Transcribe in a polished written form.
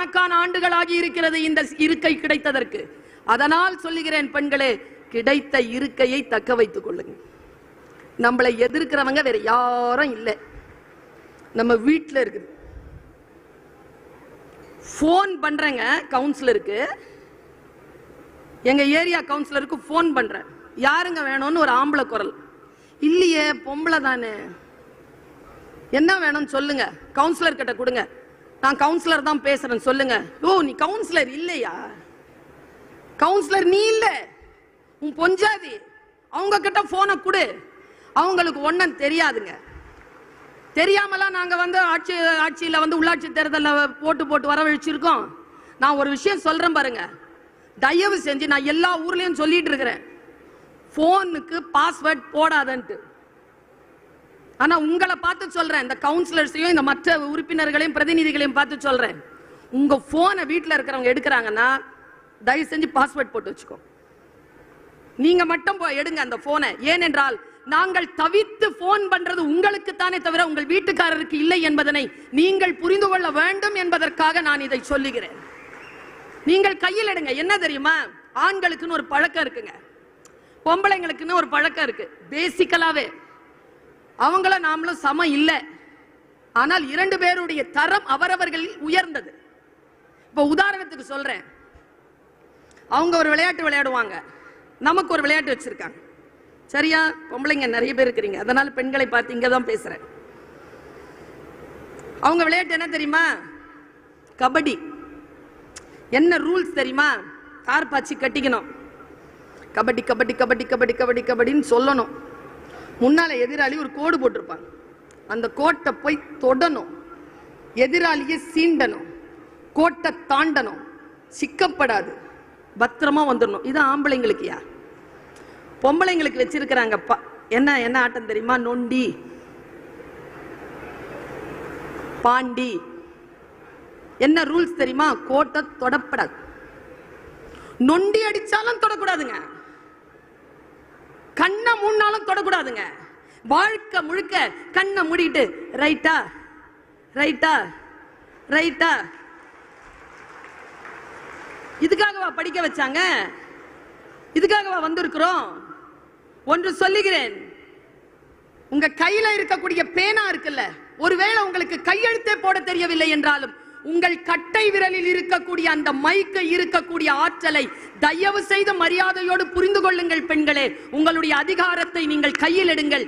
ஆயிரக்கணக்கான ஆண்டுகளாகி இருக்கிறது இந்த இருக்கை கிடைத்ததற்கு. அதனால் சொல்லுகிறேன் பெண்களே, கிடைத்த இருக்கையை தக்க வைத்துக் கொள்ளுங்க. நம்மளை எதிர்க்கிறவங்க வேற யாரும் இல்லை, நம்ம வீட்டில் இருக்குது. போன் பண்றேங்க கவுன்சிலருக்கு, எங்க ஏரியா கவுன்சிலருக்கு போன் பண்றேன், யாருங்க வேணும்னு ஒரு ஆம்பளை குரல். இல்லையே, பொம்பளை தானே, என்ன வேணும்னு சொல்லுங்க, கவுன்சிலர் கிட்ட கொடுங்க, நான் கவுன்சிலர் தான் பேசுறேன் சொல்லுங்க. ஓ, நீ கவுன்சிலர் இல்லையா? கவுன்சிலர் நீ இல்ல, உன் பொஞ்சாதி, அவங்க கிட்ட போனை கொடு. அவங்களுக்கு ஒன்னும் தெரியாதுங்க. தெரியாமலாம் நாங்க வந்து ஆட்சியில வந்து உள்ளாட்சி தேர்தலில் போட்டு வரவழைச்சிருக்கோம். நான் ஒரு விஷயம் சொல்றேன் பாருங்க, தயவு செஞ்சு, நான் எல்லா ஊர்லயும் சொல்லிட்டு இருக்கிறேன், போனுக்கு பாஸ்வேர்ட் போடாதன்ட்டு. ஆனா உங்களை பார்த்து சொல்றேன், இந்த கவுன்சிலர்ஸையும் இந்த மற்ற உறுப்பினர்களையும் பிரதிநிதிகளையும் பார்த்து சொல்றேன், உங்க போனை வீட்டில் இருக்கிறவங்க எடுக்கிறாங்கன்னா தயவு செஞ்சு பாஸ்வேர்ட் போட்டு வச்சுக்கோ. நீங்க மட்டும் எடுங்க அந்த போனை. ஏனென்றால் நாங்கள் தவித்து போன் பண்றது உங்களுக்கு தானே தவிர உங்கள் வீட்டுக்காரருக்கு இல்லை என்பதனை நீங்கள் புரிந்து கொள்ள வேண்டும் என்பதற்காக நான் இதை சொல்லுகிறேன். நீங்கள் கையில் எடுங்க. என்ன தெரியுமா, ஆண்களுக்குன்னு ஒரு பழக்கம் இருக்குங்க, பொம்பளைங்களுக்குன்னு ஒரு பழக்கம் இருக்கு. பேசிக்கலாவே அவங்கள நாமளும் சம இல்லை, ஆனால் இரண்டு பேருடைய தரம் அவரவர்களில் உயர்ந்தது. இப்ப உதாரணத்துக்கு சொல்றேன், அவங்க ஒரு விளையாட்டு விளையாடுவாங்க, நமக்கு ஒரு விளையாட்டு வச்சிருக்காங்க, சரியா? பொம்பளைங்க நிறைய பேர் இருக்கிறீங்க, அதனால பெண்களை பார்த்து இங்க தான் பேசுறேன். அவங்க விளையாட்டு என்ன தெரியுமா? கபடி. என்ன ரூல்ஸ் தெரியுமா? கார் பாச்சி கட்டிக்கணும், கபடி கபடி கபடி கபடி கபடி கபடின்னு சொல்லணும். முன்னால எதிராளி ஒரு கோடு போட்டிருப்பாங்க, அந்த கோட்டை போய் தொடணும், எதிராளியை சீண்டணும், கோட்டை தாண்டணும், சிக்கப்படாது, பத்திரமா வந்துடணும். இது ஆம்பளைங்களுக்குயா? பொம்பளைங்களுக்கு வச்சிருக்கிறாங்க என்ன என்ன ஆட்டம் தெரியுமா? நொண்டி, பாண்டி. என்ன ரூல்ஸ் தெரியுமா? கோட்டை தொடப்படாது, நொண்டி அடிச்சாலும் தொடக்கூடாதுங்க, கண்ணை மூடினாலும் தொடக்கூடாதுங்க. வாழ்க்கை முழுக்க கண்ணை மூடிட்டு ரைட்டா ரைட்டா ரைட்டா. இதுக்காகவா படிக்க வச்சாங்க? இதுக்காகவா வந்திருக்கிறோம்? ஒன்று சொல்லுகிறேன், உங்க கையில இருக்கக்கூடிய பேனா இருக்குல்ல, ஒருவேளை உங்களுக்கு கையெழுத்தே போட தெரியவில்லை என்றாலும் உங்கள் கட்டை விரலில் இருக்கக்கூடிய அந்த மைக்கு இருக்கக்கூடிய ஆற்றலை தயவு செய்து மரியாதையோடு புரிந்து கொள்ளுங்கள் பெண்களே. உங்களுடைய அதிகாரத்தை நீங்கள் கையில் எடுங்கள்.